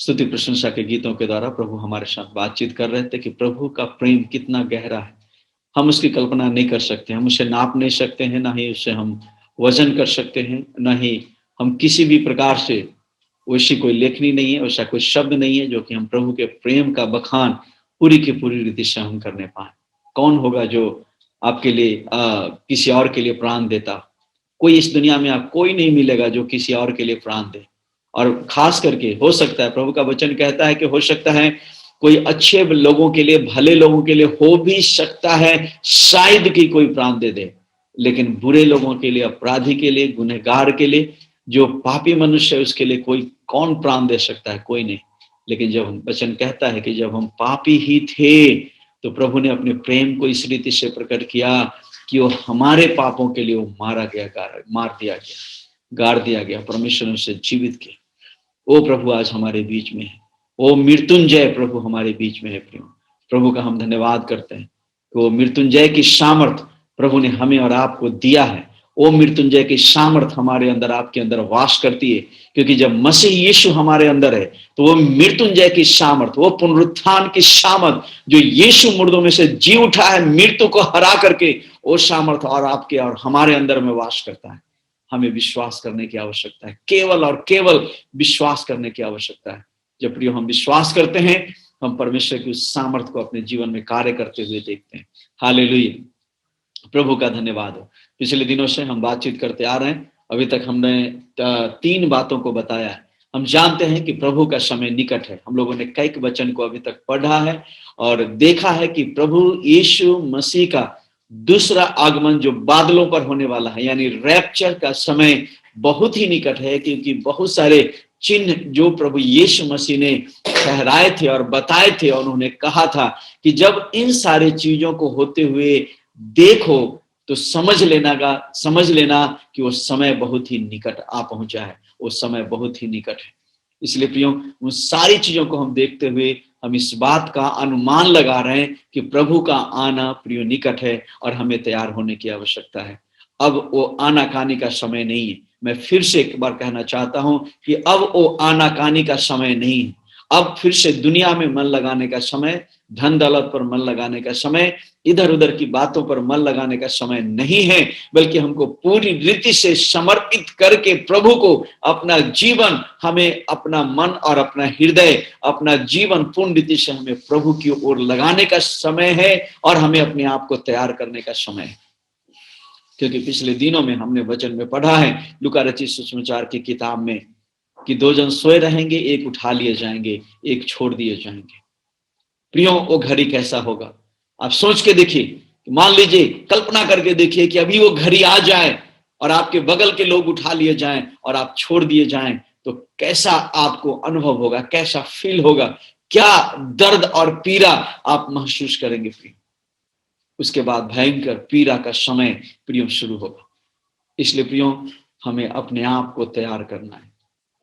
स्तुति प्रशंसा के गीतों के द्वारा प्रभु हमारे साथ बातचीत कर रहे थे कि प्रभु का प्रेम कितना गहरा है, हम उसकी कल्पना नहीं कर सकते, हम उसे नाप नहीं सकते हैं, ना ही उसे हम वजन कर सकते हैं, ना ही हम किसी भी प्रकार से, वैसी कोई लेखनी नहीं है, वैसा कोई शब्द नहीं है जो कि हम प्रभु के प्रेम का बखान पूरी की पूरी रीति से हम करने पाए। कौन होगा जो आपके लिए किसी और के लिए प्राण देता? कोई इस दुनिया में आप कोई नहीं मिलेगा जो किसी और के लिए प्राण दे। और खास करके हो सकता है, प्रभु का वचन कहता है कि हो सकता है कोई अच्छे लोगों के लिए, भले लोगों के लिए हो भी सकता है शायद कि कोई प्राण दे दे, लेकिन बुरे लोगों के लिए, अपराधी के लिए, गुनहगार के लिए, जो पापी मनुष्य है उसके लिए कोई कौन प्राण दे सकता है? कोई नहीं। लेकिन जब वचन कहता है कि जब हम पापी ही थे तो प्रभु ने अपने प्रेम को इस रीति से प्रकट किया कि वो हमारे पापों के लिए वो मार दिया गया, गाड़ दिया गया, परमेश्वर ने उसे जीवित किया। वो प्रभु आज हमारे बीच में है, वो मृत्युंजय प्रभु हमारे बीच में है। प्रभु का हम धन्यवाद करते हैं कि वो मृत्युंजय की सामर्थ प्रभु ने हमें और आपको दिया है। वो मृत्युंजय की सामर्थ हमारे अंदर, आपके अंदर वास करती है, क्योंकि जब मसीह यीशु हमारे अंदर है तो वो मृत्युंजय की सामर्थ, वो पुनरुत्थान की सामर्थ जो यीशु मुर्दों में से जी उठा है मृत्यु को हरा करके, वो सामर्थ और आपके और हमारे अंदर में वास करता है। हमें विश्वास करने की आवश्यकता है, केवल और केवल विश्वास करने की आवश्यकता है। जब प्रियो हम विश्वास करते हैं, हम परमेश्वर की उस सामर्थ को अपने जीवन में कार्य करते हुए देखते हैं। हालेलुया, प्रभु का धन्यवाद हो। पिछले दिनों से हम बातचीत करते आ रहे हैं, अभी तक हमने 3 बातों को बताया है। हम जानते हैं कि प्रभु का समय निकट है। हम लोगों ने कई वचन को अभी तक पढ़ा है और देखा है कि प्रभु यीशु मसीह का दूसरा आगमन जो बादलों पर होने वाला है, यानी रैप्चर का समय बहुत ही निकट है, क्योंकि बहुत सारे चिन्ह जो प्रभु यीशु मसीह ने ठहराए थे और बताए थे, और उन्होंने कहा था कि जब इन सारे चीजों को होते हुए देखो तो समझ लेना कि वो समय बहुत ही निकट आ पहुंचा है, वो समय बहुत ही निकट है। इसलिए प्रियो, उन सारी चीजों को हम देखते हुए हम इस बात का अनुमान लगा रहे हैं कि प्रभु का आना प्रियो निकट है और हमें तैयार होने की आवश्यकता है। अब वो आनाकानी का समय नहीं है। मैं फिर से एक बार कहना चाहता हूं कि अब वो आनाकानी का समय नहीं है। अब फिर से दुनिया में मन लगाने का समय, धन दौलत पर मन लगाने का समय, इधर उधर की बातों पर मन लगाने का समय नहीं है, बल्कि हमको पूरी रीति से समर्पित करके प्रभु को अपना जीवन, हमें अपना मन और अपना हृदय, अपना जीवन पूर्ण रीति से हमें प्रभु की ओर लगाने का समय है और हमें अपने आप को तैयार करने का समय है। क्योंकि पिछले दिनों में हमने वचन में पढ़ा है लूका रचित सुसमाचार की किताब में कि 2 जन सोए रहेंगे, एक उठा लिए जाएंगे, एक छोड़ दिए जाएंगे। प्रियो, वो घड़ी कैसा होगा आप सोच के देखिए। मान लीजिए, कल्पना करके देखिए कि अभी वो घड़ी आ जाए और आपके बगल के लोग उठा लिए जाएं और आप छोड़ दिए जाएं, तो कैसा आपको अनुभव होगा, कैसा फील होगा, क्या दर्द और पीड़ा आप महसूस करेंगे प्रियो। उसके बाद भयंकर पीड़ा का समय प्रियो शुरू होगा। इसलिए प्रियो, हमें अपने आप को तैयार करना है,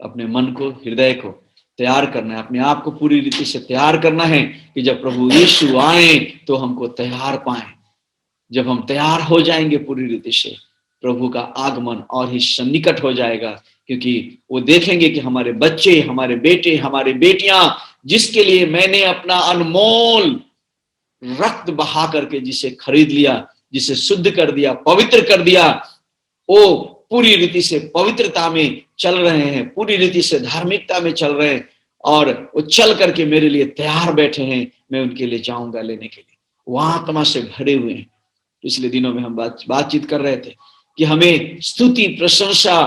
अपने मन को, हृदय को तैयार करना है, अपने आप को पूरी रीति से तैयार करना है कि जब प्रभु यीशु आए तो हमको तैयार पाए। जब हम तैयार हो जाएंगे पूरी रीति से, प्रभु का आगमन और ही सन्निकट हो जाएगा, क्योंकि वो देखेंगे कि हमारे बच्चे, हमारे बेटे, हमारी बेटियां, जिसके लिए मैंने अपना अनमोल रक्त बहा करके जिसे खरीद लिया, जिसे शुद्ध कर दिया, पवित्र कर दिया, वो पूरी रीति से पवित्रता में चल रहे हैं, पूरी रीति से धार्मिकता में चल रहे हैं, और वो चल करके मेरे लिए तैयार बैठे हैं। मैं उनके लिए जाऊंगा लेने के लिए। वो आत्मा से भरे हुए हैं। पिछले दिनों में हम बातचीत कर रहे थे कि हमें स्तुति प्रशंसा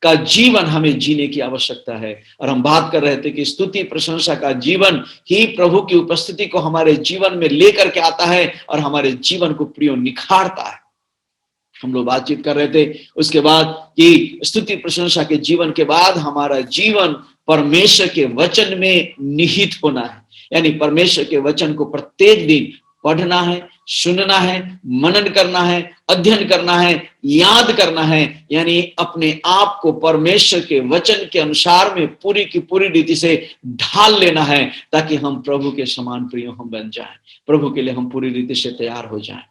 का जीवन हमें जीने की आवश्यकता है, और हम बात कर रहे थे कि स्तुति प्रशंसा का जीवन ही प्रभु की उपस्थिति को हमारे जीवन में लेकर के आता है और हमारे जीवन को प्रियो निखारता है। हम लोग बातचीत कर रहे थे उसके बाद कि स्तुति प्रशंसा के जीवन के बाद हमारा जीवन परमेश्वर के वचन में निहित होना है, यानी परमेश्वर के वचन को प्रत्येक दिन पढ़ना है, सुनना है, मनन करना है, अध्ययन करना है, याद करना है, यानी अपने आप को परमेश्वर के वचन के अनुसार में पूरी की पूरी रीति से ढाल लेना है, ताकि हम प्रभु के समान प्रिय हम बन जाएं, प्रभु के लिए हम पूरी रीति से तैयार हो जाएं।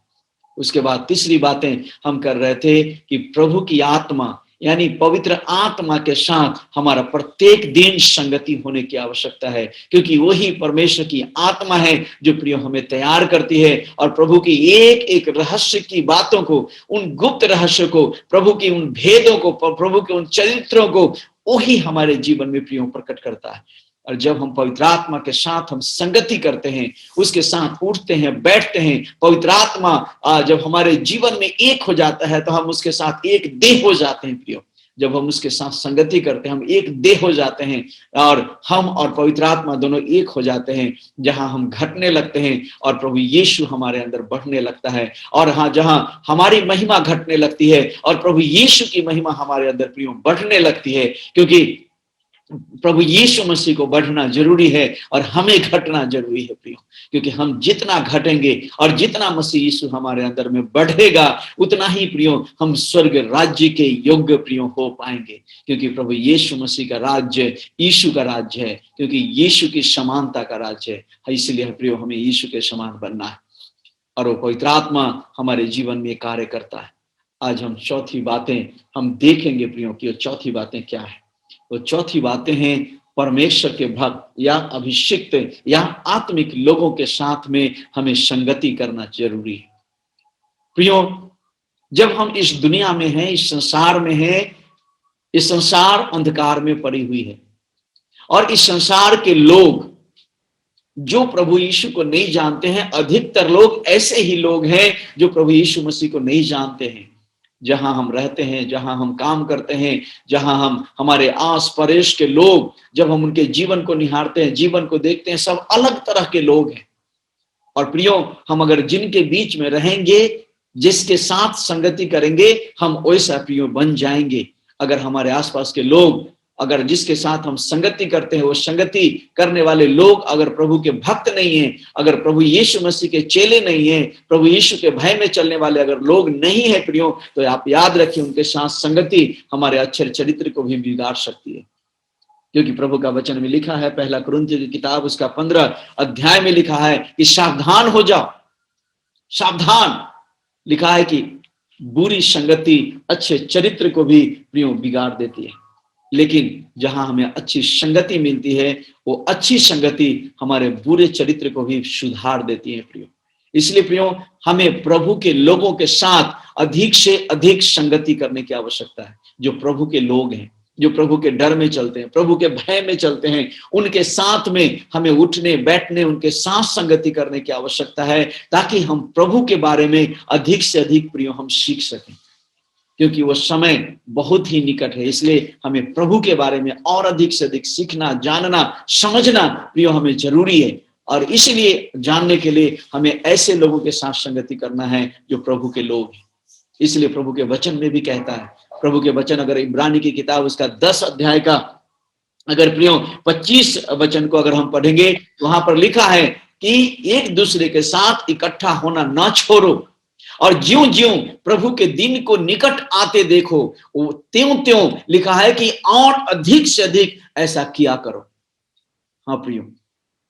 उसके बाद तीसरी बातें हम कर रहे थे कि प्रभु की आत्मा, यानी पवित्र आत्मा के साथ हमारा प्रत्येक दिन संगति होने की आवश्यकता है, क्योंकि वही परमेश्वर की आत्मा है जो प्रियो हमें तैयार करती है और प्रभु की एक एक रहस्य की बातों को, उन गुप्त रहस्य को, प्रभु की उन भेदों को, प्रभु के उन चरित्रों को वही हमारे जीवन में प्रियो प्रकट करता है। और जब हम पवित्र आत्मा के साथ हम संगति करते हैं, उसके साथ उठते हैं, बैठते हैं, पवित्र आत्मा जब हमारे जीवन में एक हो जाता है तो हम उसके साथ एक देह हो जाते हैं प्रियो। जब हम उसके साथ संगति करते हैं हम एक देह हो जाते हैं और हम और पवित्र आत्मा दोनों एक हो जाते हैं, जहां हम घटने लगते हैं और प्रभु यीशु हमारे अंदर बढ़ने लगता है। और हाँ, जहां हमारी महिमा घटने लगती है और प्रभु यीशु की महिमा हमारे अंदर प्रियो बढ़ने लगती है, क्योंकि प्रभु यीशु मसीह को बढ़ना जरूरी है और हमें घटना जरूरी है प्रियो। क्योंकि हम जितना घटेंगे और जितना मसीह यीशु हमारे अंदर में बढ़ेगा, उतना ही प्रियो हम स्वर्ग राज्य के योग्य प्रियो हो पाएंगे। क्योंकि प्रभु यीशु मसीह का राज्य यीशु का राज्य है, क्योंकि यीशु की समानता का राज्य है। इसलिए प्रियो हमें यीशु के समान बनना है और वो पवित्र आत्मा हमारे जीवन में कार्य करता है। आज हम चौथी बातें हम देखेंगे प्रियो कि वो चौथी बातें क्या है। वो चौथी बातें हैं परमेश्वर के भक्त या अभिषिक्त या आत्मिक लोगों के साथ में हमें संगति करना जरूरी है। प्रियो, जब हम इस दुनिया में हैं, इस संसार में हैं, इस संसार अंधकार में पड़ी हुई है और इस संसार के लोग जो प्रभु यीशु को नहीं जानते हैं, अधिकतर लोग ऐसे ही लोग हैं जो प्रभु यीशु मसीह को नहीं जानते हैं। जहां हम रहते हैं, जहां हम काम करते हैं, जहां हम हमारे आस पड़ोस के लोग, जब हम उनके जीवन को निहारते हैं, जीवन को देखते हैं, सब अलग तरह के लोग हैं। और प्रियो, हम अगर जिनके बीच में रहेंगे, जिसके साथ संगति करेंगे, हम वैसा प्रियो बन जाएंगे। अगर हमारे आसपास के लोग, अगर जिसके साथ हम संगति करते हैं, वो संगति करने वाले लोग अगर प्रभु के भक्त नहीं है, अगर प्रभु यीशु मसीह के चेले नहीं है, प्रभु यीशु के भय में चलने वाले अगर लोग नहीं है प्रियो, तो आप याद रखिए उनके साथ संगति हमारे अच्छे चरित्र को भी बिगाड़ सकती है। क्योंकि प्रभु का वचन में लिखा है, पहला कुरिन्थियों की किताब उसका 15 अध्याय में लिखा है कि सावधान हो जाओ। सावधान लिखा है कि बुरी संगति अच्छे चरित्र को भी प्रियो बिगाड़ देती है। लेकिन जहां हमें अच्छी संगति मिलती है, वो अच्छी संगति हमारे बुरे चरित्र को भी सुधार देती है प्रियो। इसलिए प्रियो, हमें प्रभु के लोगों के साथ अधिक से अधिक संगति करने की आवश्यकता है। जो प्रभु के लोग हैं, जो प्रभु के डर में चलते हैं, प्रभु के भय में चलते हैं, उनके साथ में हमें उठने बैठने, उनके साथ संगति करने की आवश्यकता है, ताकि हम प्रभु के बारे में अधिक से अधिक प्रियो हम सीख सकें। क्योंकि वो समय बहुत ही निकट है। इसलिए हमें प्रभु के बारे में और अधिक से अधिक सीखना, जानना, समझना प्रियो हमें जरूरी है। और इसलिए जानने के लिए हमें ऐसे लोगों के साथ संगति करना है जो प्रभु के लोग हैं। इसलिए प्रभु के वचन में भी कहता है, प्रभु के वचन अगर इब्रानी की किताब उसका 10 अध्याय का अगर प्रियो 25 वचन को अगर हम पढ़ेंगे, वहां पर लिखा है कि एक दूसरे के साथ इकट्ठा होना ना छोड़ो, और ज्यों ज्यों प्रभु के दिन को निकट आते देखो, त्यों त्यों लिखा है कि और अधिक से अधिक ऐसा किया करो। हाँ प्रियो,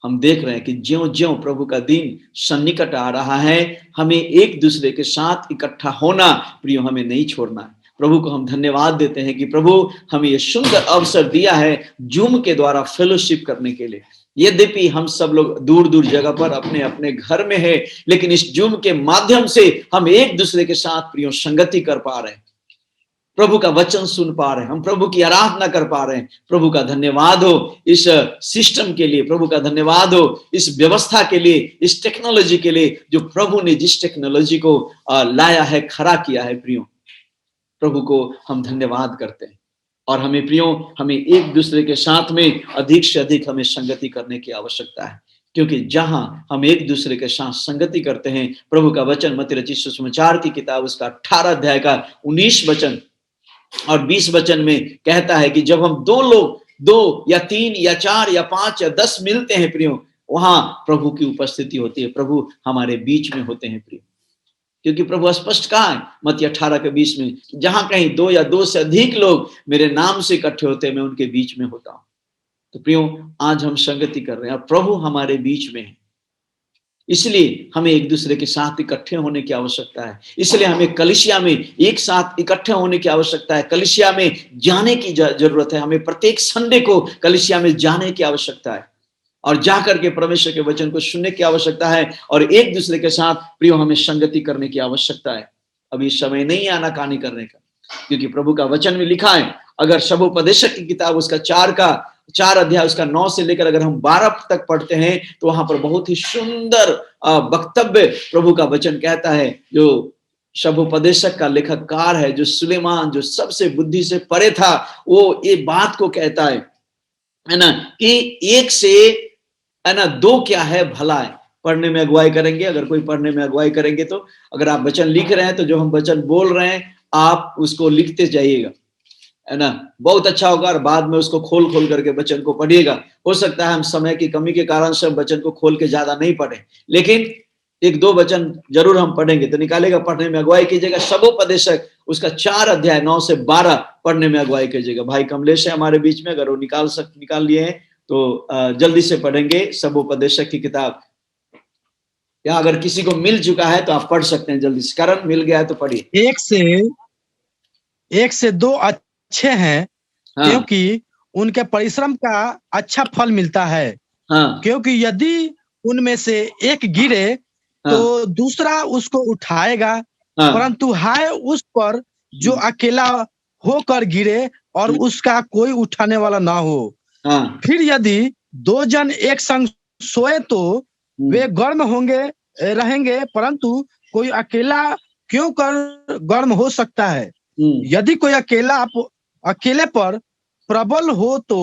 हम देख रहे हैं कि ज्यों ज्यों प्रभु का दिन सन्निकट आ रहा है, हमें एक दूसरे के साथ इकट्ठा होना प्रियो हमें नहीं छोड़ना है। प्रभु को हम धन्यवाद देते हैं कि प्रभु हमें ये सुंदर अवसर दिया है जूम के द्वारा फेलोशिप करने के लिए। यद्यपि हम सब लोग दूर दूर जगह पर अपने अपने घर में है, लेकिन इस जूम के माध्यम से हम एक दूसरे के साथ प्रियो संगति कर पा रहे हैं, प्रभु का वचन सुन पा रहे हैं, हम प्रभु की आराधना कर पा रहे हैं। प्रभु का धन्यवाद हो इस सिस्टम के लिए, प्रभु का धन्यवाद हो इस व्यवस्था के लिए, इस टेक्नोलॉजी के लिए, जो प्रभु ने जिस टेक्नोलॉजी को लाया है, खड़ा किया है प्रियो, प्रभु को हम धन्यवाद करते हैं। और हमें प्रियो, हमें एक दूसरे के साथ में अधिक से अधिक हमें संगति करने की आवश्यकता है। क्योंकि जहां हम एक दूसरे के साथ संगति करते हैं, प्रभु का वचन मत्ती रचित सुसमाचार की किताब उसका 18 अध्याय का 19 वचन और 20 वचन में कहता है कि जब हम दो लोग, 2 या 3 या 4 या 5 या 10 मिलते हैं प्रियो, वहां प्रभु की उपस्थिति होती है, प्रभु हमारे बीच में होते हैं प्रियो। क्योंकि प्रभु स्पष्ट कहा है मत्ती 18 के 20 में, जहां कहीं 2 या 2 से अधिक लोग मेरे नाम से इकट्ठे होते हैं, मैं उनके बीच में होता हूं। तो प्रियो, आज हम संगति कर रहे हैं और प्रभु हमारे बीच में है। इसलिए हमें एक दूसरे के साथ इकट्ठे होने की आवश्यकता है। इसलिए हमें कलीसिया में एक साथ इकट्ठे होने की आवश्यकता है। कलीसिया में जाने की जरूरत है। हमें प्रत्येक संडे को कलीसिया में जाने की आवश्यकता है और जाकर के परमेश्वर के वचन को सुनने की आवश्यकता है और एक दूसरे के साथ प्रियो हमें संगति करने की आवश्यकता है। अभी समय नहीं है आनाकानी करने का, क्योंकि प्रभु का वचन में लिखा है, अगर शबोपदेशक की किताब उसका 4 अध्याय उसका 9 से लेकर अगर हम 12 तक पढ़ते हैं तो वहां पर बहुत ही सुंदर वक्तव्य प्रभु का वचन कहता है। जो शबोपदेशक का लेखककार है, जो सुलेमान, जो सबसे बुद्धि से परे था, वो ये बात को कहता है ना, कि एक से है ना 2 क्या है, भला है। पढ़ने में अगुवाई करेंगे, अगर कोई पढ़ने में अगुवाई करेंगे तो अगर आप वचन लिख रहे हैं तो जो हम वचन बोल रहे हैं आप उसको लिखते जाइएगा, है ना, बहुत अच्छा होगा। और बाद में उसको खोल खोल करके वचन को पढ़िएगा। हो सकता है हम समय की कमी के कारण से वचन को खोल के ज्यादा नहीं पढ़े, लेकिन 1-2 वचन जरूर हम पढ़ेंगे। तो निकालेगा, पढ़ने में अगुवाई कीजिएगा। शबोपदेशक उसका 4 अध्याय 9 से 12 पढ़ने में अगुवाई कीजिएगा। भाई कमलेश है हमारे बीच में, अगर वो निकाल लिए हैं तो जल्दी से पढ़ेंगे शबोपदेशक की किताब। या अगर किसी को मिल चुका है तो आप पढ़ सकते हैं जल्दी से। कारण मिल गया है तो पढ़िए। 1 से 2 अच्छे हैं, हाँ, क्योंकि उनके परिश्रम का अच्छा फल मिलता है। हाँ, क्योंकि यदि उनमें से एक गिरे हाँ, तो दूसरा उसको उठाएगा, हाँ, परंतु हाय उस पर जो अकेला होकर गिरे और उसका कोई उठाने वाला ना हो। हाँ, फिर यदि 2 जन एक संग सोए तो वे गर्म रहेंगे, परंतु कोई अकेला क्यों कर गर्म हो सकता है। यदि कोई अकेले पर प्रबल हो तो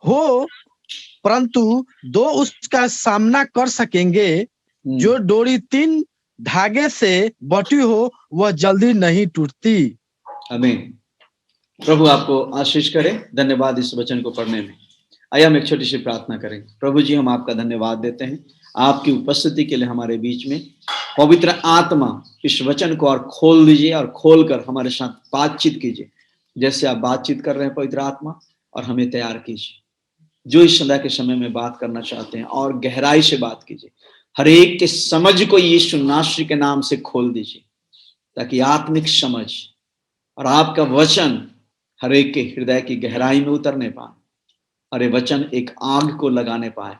हो, परंतु 2 उसका सामना कर सकेंगे। जो डोरी 3 धागे से बटी हो वह जल्दी नहीं टूटती। आमीन। प्रभु आपको आशीष करे। धन्यवाद इस वचन को पढ़ने में। आइए हम एक छोटी सी प्रार्थना करें। प्रभु जी, हम आपका धन्यवाद देते हैं आपकी उपस्थिति के लिए हमारे बीच में। पवित्र आत्मा इस वचन को और खोल दीजिए और खोलकर हमारे साथ बातचीत कीजिए, जैसे आप बातचीत कर रहे हैं पवित्र आत्मा, और हमें तैयार कीजिए जो इस सदा के समय में बात करना चाहते हैं, और गहराई से बात कीजिए। हर एक के समझ को यीशु नासरी के नाम से खोल दीजिए, ताकि आत्मिक समझ और आपका वचन हर एक के हृदय की गहराई में उतरने पाए और ये वचन एक आग को लगाने पाए,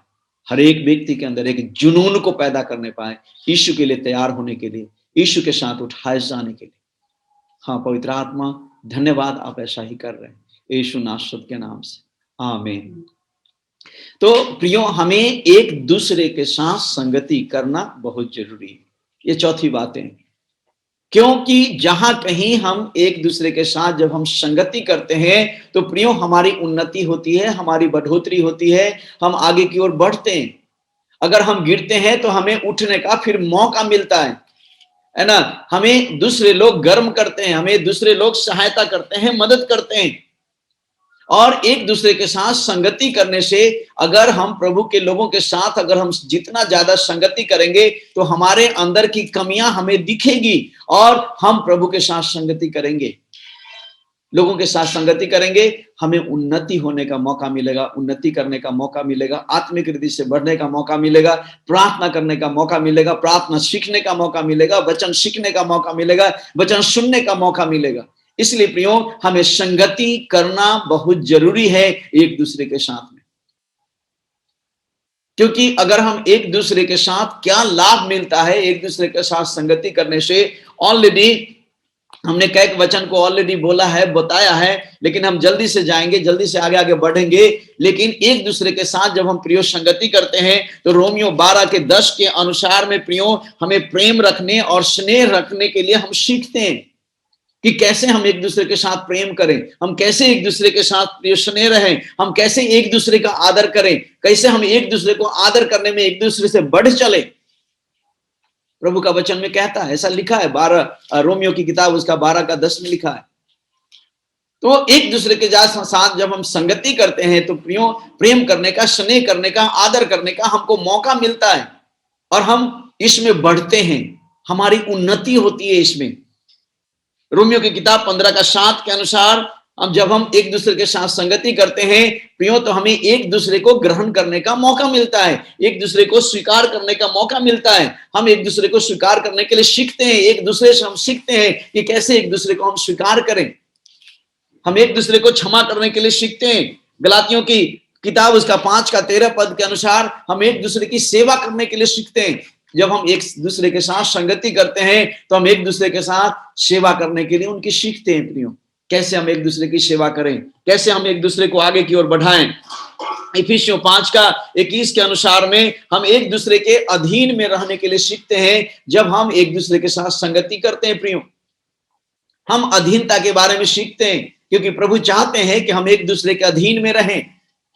हर एक व्यक्ति के अंदर एक जुनून को पैदा करने पाए, यीशु के लिए तैयार होने के लिए, यीशु के साथ उठाए जाने के लिए। हाँ पवित्र आत्मा, धन्यवाद, आप ऐसा ही कर रहे हैं यीशु नासरत के नाम से, आमीन। तो प्रियो, हमें एक दूसरे के साथ संगति करना बहुत जरूरी है। ये चौथी बात है, क्योंकि जहां कहीं हम एक दूसरे के साथ जब हम संगति करते हैं तो प्रियो हमारी उन्नति होती है, हमारी बढ़ोतरी होती है, हम आगे की ओर बढ़ते हैं। अगर हम गिरते हैं तो हमें उठने का फिर मौका मिलता है ना। हमें दूसरे लोग गर्म करते हैं, हमें दूसरे लोग सहायता करते हैं, मदद करते हैं। और एक दूसरे के साथ संगति करने से, अगर हम प्रभु के लोगों के साथ अगर हम जितना ज्यादा संगति करेंगे तो हमारे अंदर की कमियां हमें दिखेगी और हम प्रभु के साथ संगति करेंगे, लोगों के साथ संगति करेंगे, हमें उन्नति होने का मौका मिलेगा, उन्नति करने का मौका मिलेगा, आत्मिक रीति से बढ़ने का मौका मिलेगा, प्रार्थना करने का मौका मिलेगा, प्रार्थना सीखने का मौका मिलेगा, वचन सीखने का मौका मिलेगा, वचन सुनने का मौका मिलेगा। इसलिए प्रियो, हमें संगति करना बहुत जरूरी है एक दूसरे के साथ में, क्योंकि अगर हम एक दूसरे के साथ, क्या लाभ मिलता है एक दूसरे के साथ संगति करने से। ऑलरेडी हमने कई वचन को ऑलरेडी बोला है, बताया है, लेकिन हम जल्दी से जाएंगे, जल्दी से आगे आगे बढ़ेंगे। लेकिन एक दूसरे के साथ जब हम प्रियो संगति करते हैं तो रोमियो 12:10 के अनुसार में प्रियो हमें प्रेम रखने और स्नेह रखने के लिए हम सीखते हैं कि कैसे हम एक दूसरे के साथ प्रेम करें, हम कैसे एक दूसरे के साथ प्रिय स्नेह रहें, हम कैसे एक दूसरे का आदर करें, कैसे हम एक दूसरे को आदर करने में एक दूसरे से बढ़ चले। प्रभु का वचन में कहता है, ऐसा लिखा है 12 रोमियो की किताब उसका 12:10 में लिखा है। तो एक दूसरे के साथ जब हम संगति करते हैं तो प्रियो प्रेम करने का, स्नेह करने का, आदर करने का हमको मौका मिलता है और हम इसमें बढ़ते हैं, हमारी उन्नति होती है इसमें। रोमियो की किताब 15:7 के अनुसार जब हम एक दूसरे के साथ संगति करते हैं प्रियो, तो हमें एक दूसरे को ग्रहण करने का मौका मिलता है, एक दूसरे को स्वीकार करने का मौका मिलता है। हम एक दूसरे को स्वीकार करने के लिए सीखते हैं, एक दूसरे से हम सीखते हैं कि कैसे एक दूसरे को हम स्वीकार करें। हम एक दूसरे को क्षमा करने के लिए सीखते हैं। गलातियों की किताब उसका 5:13 के अनुसार हम एक दूसरे की सेवा करने के लिए सीखते हैं। जब हम एक दूसरे के साथ संगति करते हैं तो हम एक दूसरे के साथ सेवा करने के लिए उनकी सीखते हैं। प्रियो, कैसे हम एक दूसरे की सेवा करें, कैसे हम एक दूसरे को आगे की ओर बढ़ाएं। इफिसियों 5:21 के अनुसार में हम एक दूसरे के अधीन में रहने के लिए सीखते हैं जब हम एक दूसरे के साथ संगति करते हैं। प्रियो, हम अधीनता के बारे में सीखते हैं क्योंकि प्रभु चाहते हैं कि हम एक दूसरे के अधीन में रहें।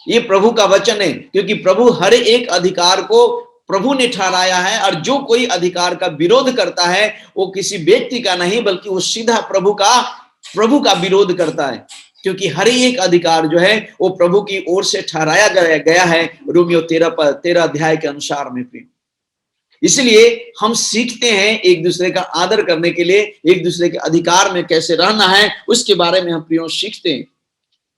ये प्रभु का वचन है, क्योंकि प्रभु हर एक अधिकार को प्रभु ने ठहराया है, और जो कोई अधिकार का विरोध करता है वो किसी व्यक्ति का नहीं बल्कि वो सीधा प्रभु का विरोध करता है, क्योंकि हर एक अधिकार जो है वो प्रभु की ओर से ठहराया गया है, रोमियो 13 के अनुसार में। इसलिए हम सीखते हैं एक दूसरे का आदर करने के लिए, एक दूसरे के अधिकार में कैसे रहना है उसके बारे में हम प्रियो सीखते हैं।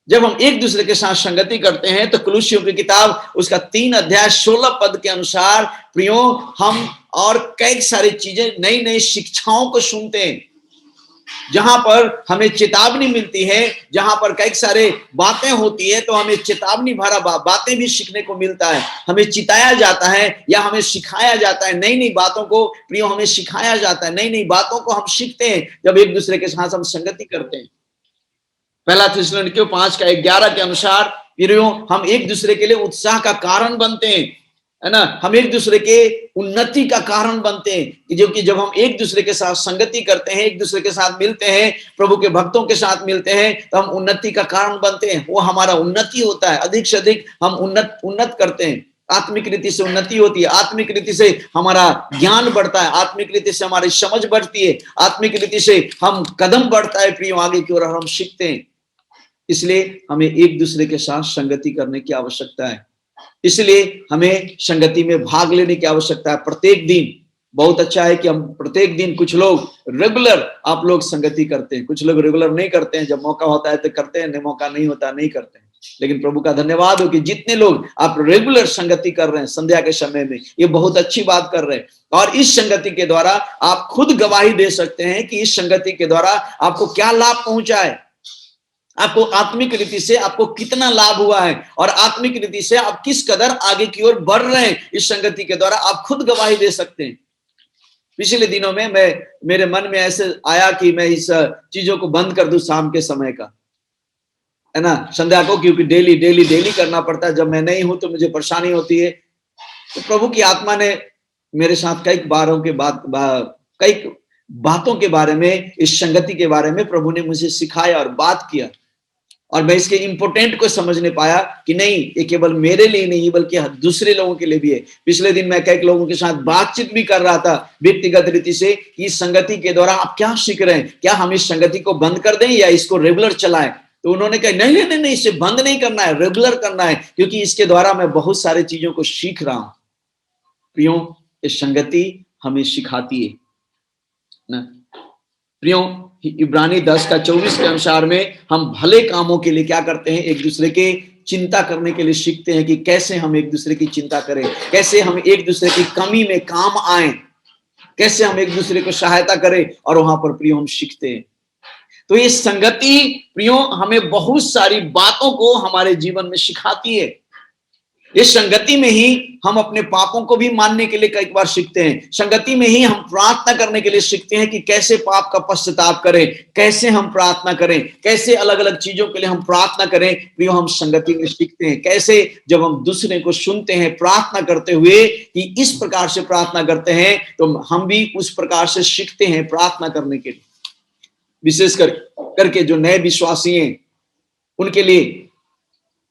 जब हम एक दूसरे के साथ संगति करते हैं तो कुलुस्सियों की किताब उसका 3:16 के अनुसार प्रियो, हम और कई सारी चीजें, नई नई शिक्षाओं को सुनते हैं, जहां पर हमें चेतावनी मिलती है, जहां पर कई सारे बातें होती है तो हमें चेतावनी भरा बातें भी सीखने को मिलता है। हमें चिताया जाता है या हमें सिखाया जाता है, नई नई बातों को प्रियो हमें सिखाया जाता है, नई नई बातों को हम सीखते हैं जब एक दूसरे के साथ हम संगति करते हैं। पहला थिस्सलुनीकियों 5:11 के अनुसार प्रियो, हम एक दूसरे के लिए उत्साह का कारण बनते हैं, है ना। हम एक दूसरे के उन्नति का कारण बनते हैं, जो कि जब हम एक दूसरे के साथ संगति करते हैं, एक दूसरे के साथ मिलते हैं, प्रभु के भक्तों के साथ मिलते हैं, तो हम उन्नति का कारण बनते हैं। वो हमारा उन्नति होता है, अधिक से अधिक हम उन्नत करते हैं। आत्मिक रीति से उन्नति होती है, आत्मिक रीति से हमारा ज्ञान बढ़ता है, आत्मिक रीति से हमारी समझ बढ़ती है, आत्मिक रीति से हम कदम बढ़ता है प्रियो आगे की ओर, हम सीखते हैं। इसलिए हमें एक दूसरे के साथ संगति करने की आवश्यकता है, इसलिए हमें संगति में भाग लेने की आवश्यकता है प्रत्येक दिन। बहुत अच्छा है कि हम प्रत्येक दिन, कुछ लोग रेगुलर आप लोग संगति करते हैं, कुछ लोग रेगुलर नहीं करते हैं, जब मौका होता है तो करते हैं, मौका नहीं होता नहीं करते हैं। लेकिन प्रभु का धन्यवाद हो कि जितने लोग आप रेगुलर संगति कर रहे हैं संध्या के समय में, ये बहुत अच्छी बात कर रहे हैं। और इस संगति के द्वारा आप खुद गवाही दे सकते हैं कि इस संगति के द्वारा आपको क्या लाभ पहुंचा है, आपको आत्मिक रीति से आपको कितना लाभ हुआ है, और आत्मिक रीति से आप किस कदर आगे की ओर बढ़ रहे हैं। इस संगति के द्वारा आप खुद गवाही दे सकते हैं। पिछले दिनों में मेरे मन में ऐसे आया कि मैं इस चीजों को बंद कर दूं, शाम के समय का, है ना, संध्या को, क्योंकि डेली करना पड़ता है। जब मैं नहीं हूं तो मुझे परेशानी होती है। तो प्रभु की आत्मा ने मेरे साथ कई बातों के बारे में, इस संगति के बारे में प्रभु ने मुझे सिखाया और बात किया, और मैं इसके इंपोर्टेंट को समझने पाया कि नहीं, ये केवल मेरे लिए नहीं बल्कि दूसरे लोगों के लिए भी है। पिछले दिन मैं कई लोगों के साथ बातचीत भी कर रहा था व्यक्तिगत रीति से कि इस संगति के द्वारा आप क्या सीख रहे हैं, क्या हम इस संगति को बंद कर दें या इसको रेगुलर चलाएं। तो उन्होंने कहा नहीं, इसे बंद नहीं करना है, रेगुलर करना है, क्योंकि इसके द्वारा मैं बहुत सारी चीजों को सीख रहा हूं। प्रियो, इस संगति हमें सिखाती है ना। प्रियो, इब्रानी 10:24 के अनुसार में हम भले कामों के लिए क्या करते हैं, एक दूसरे के चिंता करने के लिए सीखते हैं कि कैसे हम एक दूसरे की चिंता करें, कैसे हम एक दूसरे की कमी में काम आए, कैसे हम एक दूसरे को सहायता करें, और वहां पर प्रियो हम सीखते हैं। तो ये संगति प्रियो हमें बहुत सारी बातों को हमारे जीवन में सिखाती है। इस संगति में ही हम अपने पापों को भी मानने के लिए कई बार सीखते हैं। संगति में ही हम प्रार्थना करने के लिए सीखते हैं कि कैसे पाप का पश्चाताप करें, कैसे हम प्रार्थना करें, कैसे अलग अलग चीजों के लिए हम प्रार्थना करें। प्रियो, हम संगति में सीखते हैं कैसे जब हम दूसरे को सुनते हैं प्रार्थना करते हुए कि इस प्रकार से प्रार्थना करते हैं, तो हम भी उस प्रकार से सीखते हैं प्रार्थना करने के लिए। विशेष करके जो नए विश्वासी हैं उनके लिए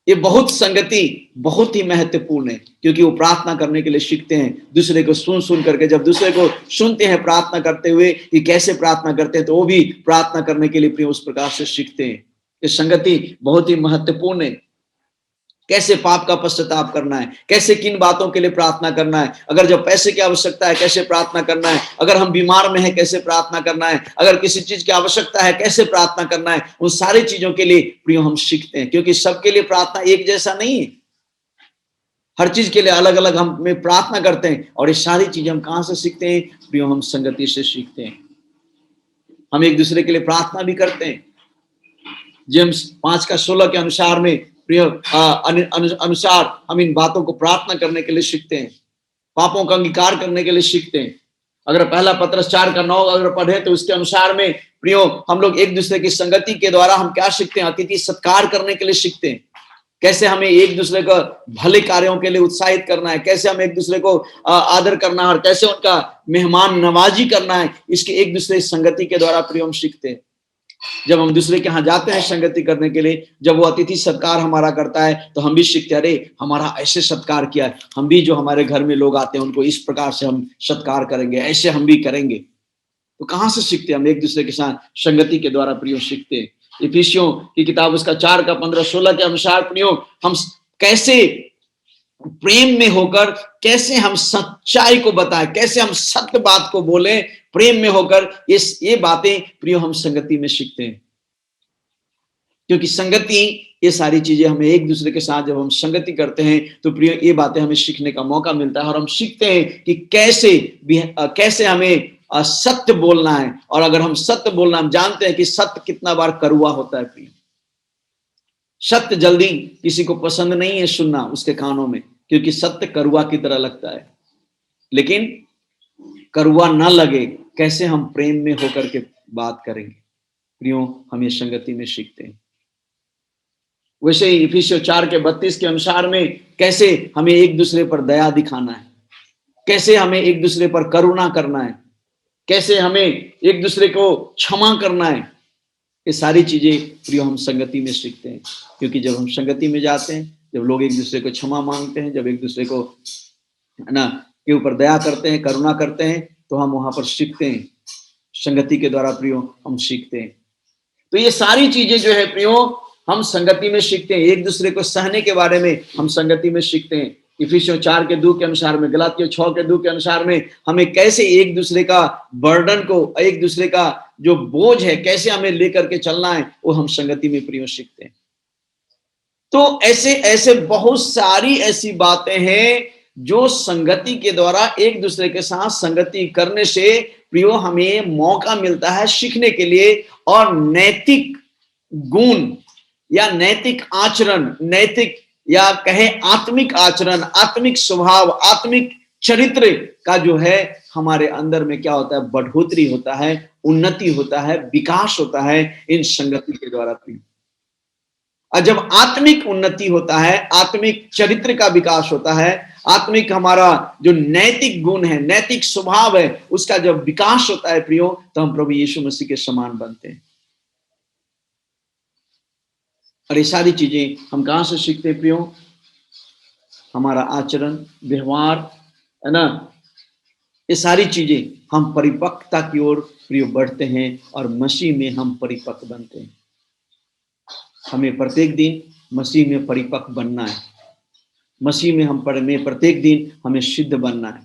ये संगति बहुत ही महत्वपूर्ण है, क्योंकि वो प्रार्थना करने के लिए सीखते हैं दूसरे को सुन करके। जब दूसरे को सुनते हैं प्रार्थना करते हुए कि कैसे प्रार्थना करते हैं, तो वो भी प्रार्थना करने के लिए प्रिय उस प्रकार से सीखते हैं। ये संगति बहुत ही महत्वपूर्ण है। कैसे पाप का पश्चाताप करना है, कैसे किन बातों के लिए प्रार्थना करना है, अगर जब पैसे की आवश्यकता है कैसे प्रार्थना करना है, अगर हम बीमार में हैं कैसे प्रार्थना करना है, अगर किसी चीज की आवश्यकता है कैसे प्रार्थना करना है, उन सारी चीजों के लिए प्रियो हम सीखते हैं, क्योंकि सबके लिए प्रार्थना एक जैसा नहीं है, हर चीज के लिए अलग अलग हम में प्रार्थना करते हैं। और ये सारी चीजें हम कहां से सीखते हैं प्रियो? हम संगति से सीखते हैं। हम एक दूसरे के लिए प्रार्थना भी करते हैं। जेम्स 5:16 के अनुसार में प्रियो अनुसार हम इन बातों को प्रार्थना करने के लिए सीखते हैं, पापों का अंगीकार करने के लिए सीखते हैं। अगर पहला पत्रस 4:9 अगर पढ़े तो उसके अनुसार में प्रियो हम लोग एक दूसरे की संगति के द्वारा हम क्या सीखते हैं? अतिथि सत्कार करने के लिए सीखते हैं, कैसे हमें एक दूसरे को भले कार्यों के लिए उत्साहित करना है, कैसे हम एक दूसरे को आदर करना है और कैसे उनका मेहमान नवाजी करना है, इसके एक दूसरे संगति के द्वारा प्रियो हम सीखते हैं। जब हम दूसरे के यहाँ जाते हैं संगति करने के लिए, जब वो अतिथि सत्कार हमारा करता है तो हम भी सीखते हैं, अरे हमारा ऐसे सत्कार किया है, हम भी जो हमारे घर में लोग आते हैं उनको इस प्रकार से हम सत्कार करेंगे, ऐसे हम भी करेंगे। तो कहाँ से सीखते हैं? हम एक दूसरे के साथ संगति के द्वारा प्रियो सीखते हैं। इफिसियों की किताब उसका 4:15-16 के अनुसार प्रियो हम कैसे प्रेम में होकर कैसे हम सच्चाई को बताएं, कैसे हम सत्य बात को बोलें प्रेम में होकर, ये बातें प्रियो हम संगति में सीखते हैं। क्योंकि संगति, ये सारी चीजें हमें एक दूसरे के साथ जब हम संगति करते हैं तो प्रियो ये बातें हमें सीखने का मौका मिलता है और हम सीखते हैं कि कैसे हमें सत्य बोलना है। और अगर हम सत्य बोलना, हम जानते हैं कि सत्य कितना बार कड़वा होता है प्रियो। सत्य जल्दी किसी को पसंद नहीं है सुनना उसके कानों में, क्योंकि सत्य कड़वा की तरह लगता है। लेकिन कड़वा ना लगे, कैसे हम प्रेम में होकर के बात करेंगे प्रियो, हम ये संगति में सीखते हैं। वैसे ही इफिसियों 4:32 के अनुसार में कैसे हमें एक दूसरे पर दया दिखाना है, कैसे हमें एक दूसरे पर करुणा करना है, कैसे हमें एक दूसरे को क्षमा करना है, ये सारी चीजें प्रियो हम संगति में सीखते हैं। क्योंकि जब हम संगति में जाते हैं, जब लोग एक दूसरे को क्षमा मांगते हैं, जब एक दूसरे को ना के ऊपर दया करते हैं, करुणा करते हैं, तो हम वहां पर सीखते हैं। संगति के द्वारा प्रियो हम सीखते हैं। तो ये सारी चीजें जो है प्रियो हम संगति में सीखते हैं। एक दूसरे को सहने के बारे में हम संगति में सीखते हैं। इफिसियों 4:2 के अनुसार में, गलातियों 6:2 के अनुसार में हमें कैसे एक दूसरे का बर्डन को, एक दूसरे का जो बोझ है कैसे हमें लेकर के चलना है, वो हम संगति में प्रियो सीखते हैं। तो ऐसे बहुत सारी ऐसी बातें हैं जो संगति के द्वारा एक दूसरे के साथ संगति करने से प्रियो हमें मौका मिलता है सीखने के लिए। और नैतिक गुण या नैतिक आचरण, नैतिक या कहे आत्मिक आचरण, आत्मिक स्वभाव, आत्मिक चरित्र का जो है हमारे अंदर में क्या होता है? बढ़ोतरी होता है, उन्नति होता है, विकास होता है इन संगति के द्वारा। और जब आत्मिक उन्नति होता है, आत्मिक चरित्र का विकास होता है, आत्मिक हमारा जो नैतिक गुण है, नैतिक स्वभाव है, उसका जब विकास होता है प्रियो, तो हम प्रभु यीशु मसीह के समान बनते हैं। और ये सारी चीजें हम कहां से सीखते हैं प्रियो? हमारा आचरण, व्यवहार है ना, ये सारी चीजें हम परिपक्वता की ओर प्रियो बढ़ते हैं और मसीह में हम परिपक्व बनते हैं। हमें प्रत्येक दिन मसीह में परिपक्व बनना है। मसीह में प्रत्येक दिन हमें सिद्ध बनना है।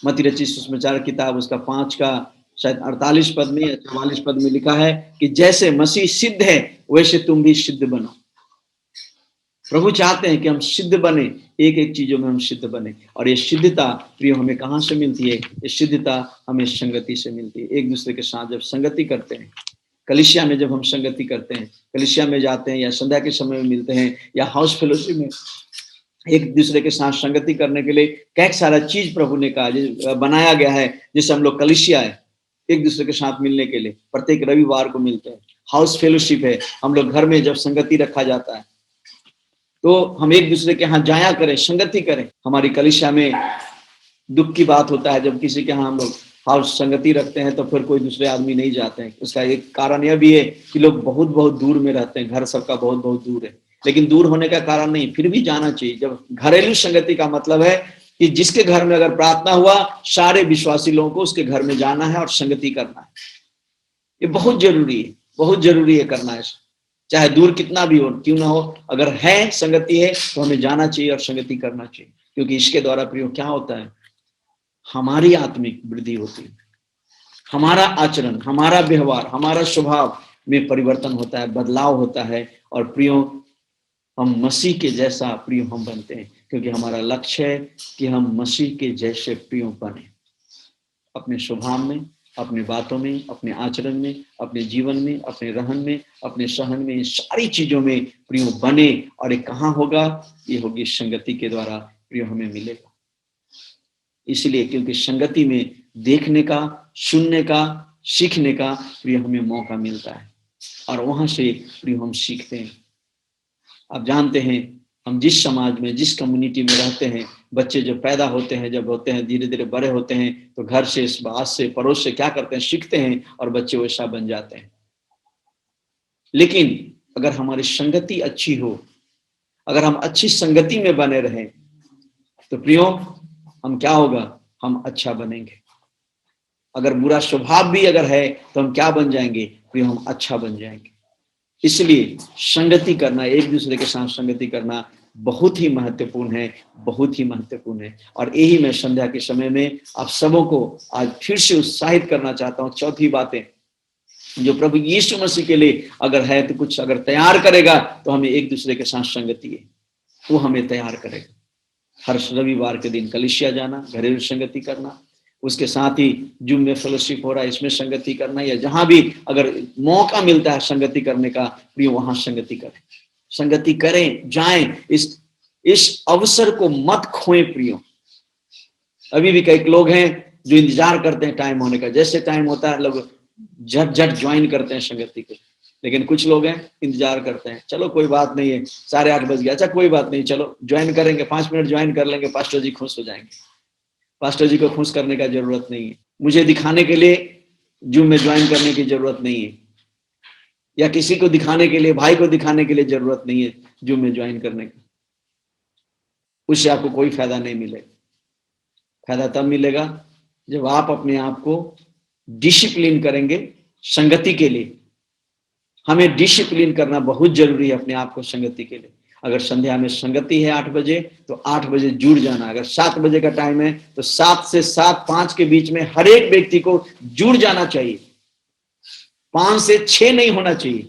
मत्ती रचित सुसमाचार किताब उसका 5 का शायद 48 पद में या 44 पद में लिखा है कि जैसे मसीह सिद्ध है वैसे तुम भी सिद्ध बनो। प्रभु चाहते हैं कि हम सिद्ध बने, एक एक चीजों में हम सिद्ध बने। और ये सिद्धता प्रियो हमें कहाँ से मिलती है? ये सिद्धता हमें संगति से मिलती है। एक दूसरे के साथ जब संगति करते हैं, कलीसिया में जब हम संगति करते हैं, कलीसिया में जाते हैं या संध्या के समय में मिलते हैं या हाउस फेलोशिप में एक दूसरे के साथ संगति करने के लिए कई सारा चीज प्रभु ने कहा, बनाया गया है। जैसे हम लोग कलीसिया है, एक दूसरे के साथ मिलने के लिए प्रत्येक रविवार को मिलते हैं। हाउस फेलोशिप है, हम लोग घर में जब संगति रखा जाता है तो हम एक दूसरे के यहाँ जाया करें, संगति करें। हमारी कलीसिया में दुख की बात होता है जब किसी के यहाँ हम लोग हाउस संगति रखते हैं तो फिर कोई दूसरे आदमी नहीं जाते हैं। उसका एक कारण यह भी है कि लोग बहुत बहुत दूर में रहते हैं, घर सबका बहुत बहुत दूर है। लेकिन दूर होने का कारण नहीं, फिर भी जाना चाहिए। जब घरेलू संगति का मतलब है कि जिसके घर में अगर प्रार्थना हुआ, सारे विश्वासी लोगों को उसके घर में जाना है और संगति करना है। ये बहुत जरूरी है, बहुत जरूरी है करना है। चाहे दूर कितना भी हो, क्यों ना हो, अगर है संगति है तो हमें जाना चाहिए और संगति करना चाहिए, क्योंकि इसके द्वारा प्रियो क्या होता है, हमारी आत्मिक वृद्धि होती है, हमारा आचरण, हमारा व्यवहार, हमारा स्वभाव में परिवर्तन होता है, बदलाव होता है, और प्रियो हम मसीह के जैसा प्रियो हम बनते हैं, क्योंकि हमारा लक्ष्य है कि हम मसीह के जैसे प्रियो बने, अपने स्वभाव में, अपने बातों में, अपने आचरण में, अपने जीवन में, अपने रहन में, अपने सहन में, सारी चीजों में प्रियो बने। और ये कहाँ होगा, ये होगी संगति के द्वारा प्रियो हमें मिलेगा। इसलिए क्योंकि संगति में देखने का, सुनने का, सीखने का प्रियो हमें मौका मिलता है, और वहां से प्रियो हम सीखते हैं। आप जानते हैं, हम जिस समाज में, जिस कम्युनिटी में रहते हैं, बच्चे जो पैदा होते हैं, जब होते हैं, धीरे धीरे बड़े होते हैं, तो घर से, इस बात से, पड़ोस से क्या करते हैं, सीखते हैं, और बच्चे वैसा बन जाते हैं। लेकिन अगर हमारी संगति अच्छी हो, अगर हम अच्छी संगति में बने रहें, तो प्रियो हम क्या होगा, हम अच्छा बनेंगे। अगर बुरा स्वभाव भी अगर है तो हम क्या बन जाएंगे, प्रियो हम अच्छा बन जाएंगे। इसलिए संगति करना, एक दूसरे के साथ संगति करना बहुत ही महत्वपूर्ण है, बहुत ही महत्वपूर्ण है। और यही मैं संध्या के समय में आप सबों को आज फिर से उत्साहित करना चाहता हूँ। चौथी बातें जो प्रभु यीशु मसीह के लिए अगर है तो कुछ अगर तैयार करेगा, तो हमें एक दूसरे के साथ संगति है, वो हमें तैयार करेगा। हर रविवार के दिन कलीसिया जाना, घरेलू संगति करना, उसके साथ ही जूम में फेलोशिप हो रहा है, इसमें संगति करना, या जहां भी अगर मौका मिलता है संगति करने का, प्रियो वहां संगति करें, संगति करें, जाएं। इस अवसर को मत खोएं प्रियो। अभी भी कई लोग हैं जो इंतजार करते हैं टाइम होने का, जैसे टाइम होता है लोग झट झट ज्वाइन करते हैं संगति को। लेकिन कुछ लोग हैं इंतजार करते हैं, चलो कोई बात नहीं है, 8:30 बज गया, अच्छा कोई बात नहीं, चलो ज्वाइन करेंगे, 5 मिनट ज्वाइन कर लेंगे, पास्टर जी खुश हो जाएंगे। पास्टर जी को खुश करने का जरूरत नहीं है, मुझे दिखाने के लिए जूम में ज्वाइन करने की जरूरत नहीं है, या किसी को दिखाने के लिए, भाई को दिखाने के लिए जरूरत नहीं है जूम में ज्वाइन करने का। उससे आपको कोई फायदा नहीं मिलेगा। फायदा तब मिलेगा जब आप अपने आप को डिसिप्लिन करेंगे संगति के लिए। हमें डिसिप्लिन करना बहुत जरूरी है अपने आप को संगति के लिए। अगर संध्या में संगति है 8 बजे, तो 8 बजे जुड़ जाना। अगर 7 बजे का टाइम है तो 7 से 7:05 के बीच में हर एक व्यक्ति को जुड़ जाना चाहिए। 5 से 6 नहीं होना चाहिए।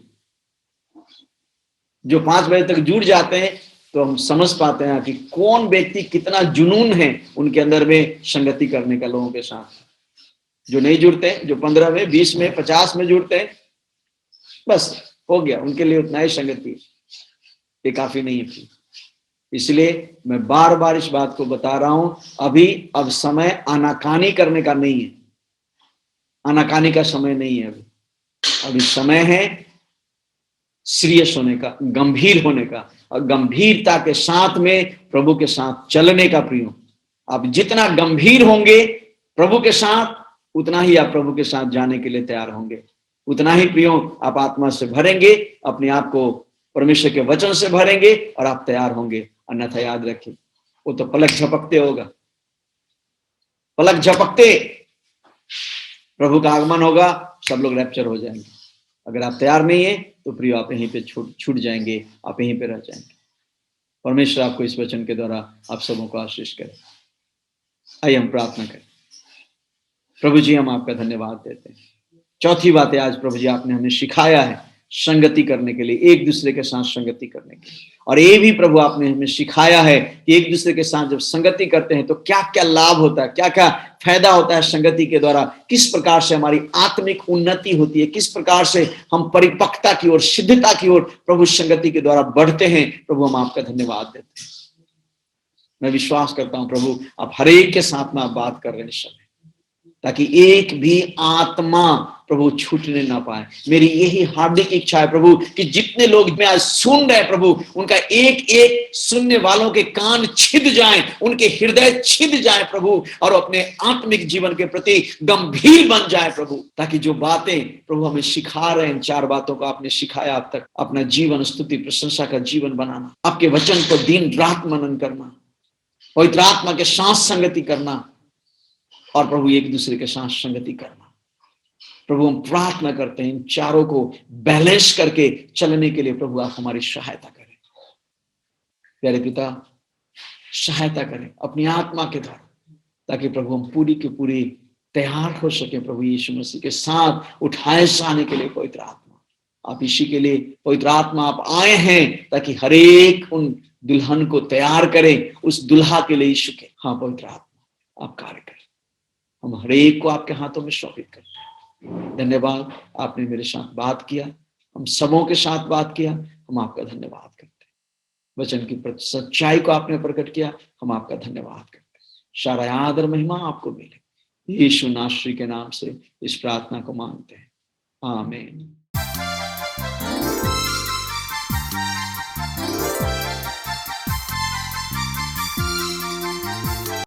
जो 5 बजे तक जुड़ जाते हैं तो हम समझ पाते हैं कि कौन व्यक्ति कितना जुनून है उनके अंदर में संगति करने का लोगों के साथ। जो नहीं जुड़ते, जो 15 में, 20 में, 50 में जुड़ते हैं, बस हो गया, उनके लिए उतना ही संगति, ये काफी नहीं है। इसलिए मैं बार बार इस बात को बता रहा हूं, अब समय आनाकानी करने का नहीं है, आनाकानी का समय नहीं है। अभी समय है सीरियस होने का, गंभीर होने का, और गंभीरता के साथ में प्रभु के साथ चलने का। प्रियो, आप जितना गंभीर होंगे प्रभु के साथ, उतना ही आप प्रभु के साथ जाने के लिए तैयार होंगे, उतना ही प्रियो आप आत्मा से भरेंगे, अपने आप को परमेश्वर के वचन से भरेंगे और आप तैयार होंगे। अन्यथा याद रखिए, वो तो पलक झपकते होगा, पलक झपकते प्रभु का आगमन होगा, सब लोग रैप्चर हो जाएंगे। अगर आप तैयार नहीं है तो प्रियो आप यहीं पे छूट जाएंगे, आप यहीं पे रह जाएंगे। परमेश्वर आपको इस वचन के द्वारा आप सबों को आशीष करे। आइए हम प्रार्थना करें। प्रभु जी, हम आपका धन्यवाद देते हैं। चौथी बात है, आज प्रभु जी आपने हमें सिखाया है संगति करने के लिए, एक दूसरे के साथ संगति करने के लिए। और ये भी प्रभु आपने हमें सिखाया है कि एक दूसरे के साथ जब संगति करते हैं तो क्या क्या लाभ होता है, क्या क्या फायदा होता है संगति के द्वारा, किस प्रकार से हमारी आत्मिक उन्नति होती है, किस प्रकार से हम परिपक्वता की ओर, सिद्धता की ओर प्रभु संगति के द्वारा बढ़ते हैं। प्रभु हम आपका धन्यवाद देते हैं। मैं विश्वास करता हूं प्रभु आप हर एक के साथ में आप बात कर रहे हैं इस समय, ताकि एक भी आत्मा प्रभु छूटने ना पाए। मेरी यही हार्दिक इच्छा है प्रभु कि जितने लोग मैं आज सुन रहे हैं प्रभु, उनका एक एक सुनने वालों के कान छिद जाएं, उनके हृदय छिद जाएं प्रभु, और अपने आत्मिक जीवन के प्रति गंभीर बन जाए प्रभु, ताकि जो बातें प्रभु हमें सिखा रहे हैं, 4 बातों को आपने सिखाया अब तक, अपना जीवन स्तुति प्रशंसा का जीवन बनाना, आपके वचन को दिन रात मनन करना, पवित्र आत्मा के साथ संगति करना, और प्रभु एक दूसरे के साथ संगति करना। प्रभु हम प्रार्थना करते हैं इन चारों को बैलेंस करके चलने के लिए प्रभु आप हमारी सहायता करें। प्यारे पिता, सहायता करें अपनी आत्मा के द्वारा, ताकि प्रभु हम पूरी की पूरी तैयार हो सके प्रभु यीशु मसीह के साथ उठाए जाने के लिए। पवित्र आत्मा आप इसी के लिए, पवित्र आत्मा आप आए हैं ताकि हर एक उन दुल्हन को तैयार करें, उस दुल्हा के लिए यीशु के। हाँ पवित्र आत्मा आप कार्य करें, हम हर एक को आपके हाथों में सौंपित करते हैं। धन्यवाद, आपने मेरे साथ बात किया, हम सबों के साथ बात किया, हम आपका धन्यवाद करते हैं। वचन की सच्चाई को आपने प्रकट किया, हम आपका धन्यवाद करते हैं। सारा आदर महिमा आपको मिले, यीशु नासरी के नाम से इस प्रार्थना को मांगते हैं, आमीन।